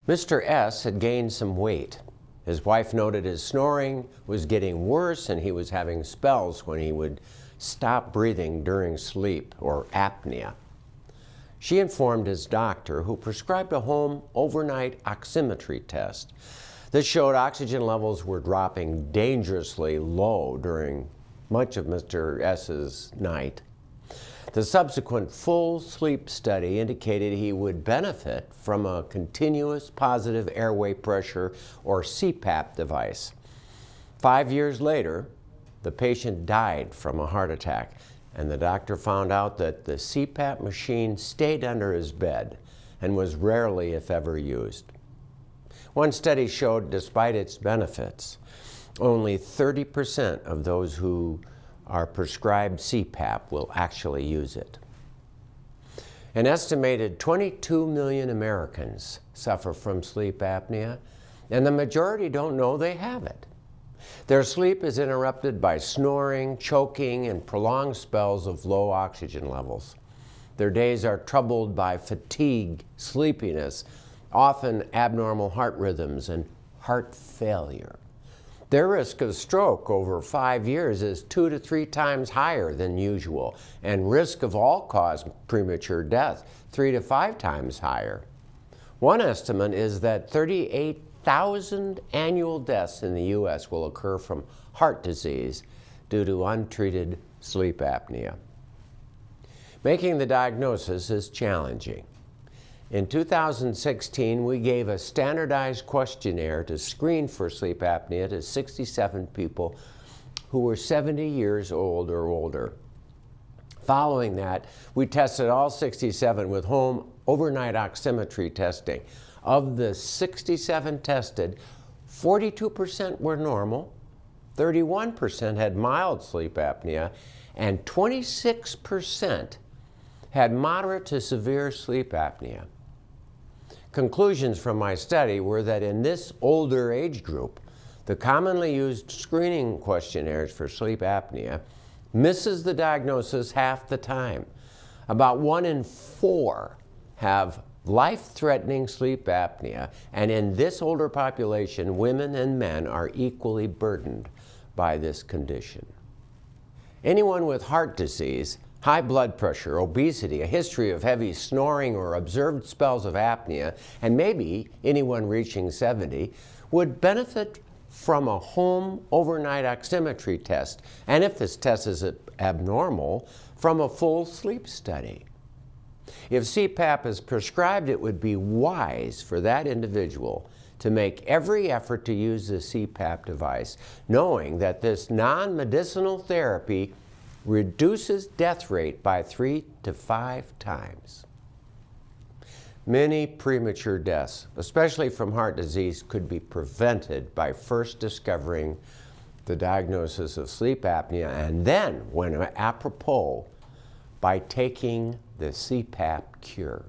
Mr. S. had gained some weight. His wife noted his snoring was getting worse and he was having spells when he would stop breathing during sleep, or apnea. She informed his doctor, who prescribed a home overnight oximetry test that showed oxygen levels were dropping dangerously low during much of Mr. S.'s night. The subsequent full sleep study indicated he would benefit from a continuous positive airway pressure, or CPAP device. 5 years later, the patient died from a heart attack, and the doctor found out that the CPAP machine stayed under his bed and was rarely, if ever, used. One study showed, despite its benefits, only 30% of those who are prescribed CPAP will actually use it. An estimated 22 million Americans suffer from sleep apnea, and the majority don't know they have it. Their sleep is interrupted by snoring, choking, and prolonged spells of low oxygen levels. Their days are troubled by fatigue, sleepiness, often abnormal heart rhythms, and heart failure. Their risk of stroke over 5 years is 2 to 3 times higher than usual, and risk of all-cause premature death 3 to 5 times higher. One estimate is that 38,000 annual deaths in the U.S. will occur from heart disease due to untreated sleep apnea. Making the diagnosis is challenging. In 2016, we gave a standardized questionnaire to screen for sleep apnea to 67 people who were 70 years old or older. Following that, we tested all 67 with home overnight oximetry testing. Of the 67 tested, 42% were normal, 31% had mild sleep apnea, and 26% had moderate to severe sleep apnea. Conclusions from my study were that in this older age group, the commonly used screening questionnaires for sleep apnea misses the diagnosis half the time. About 1 in 4 have life-threatening sleep apnea, and in this older population, women and men are equally burdened by this condition. Anyone with heart disease, high blood pressure, obesity, a history of heavy snoring, or observed spells of apnea, and maybe anyone reaching 70, would benefit from a home overnight oximetry test, and if this test is abnormal, from a full sleep study. If CPAP is prescribed, it would be wise for that individual to make every effort to use the CPAP device, knowing that this non-medicinal therapy reduces death rate by 3 to 5 times. Many premature deaths, especially from heart disease, could be prevented by first discovering the diagnosis of sleep apnea, and then, when apropos, by taking the CPAP cure.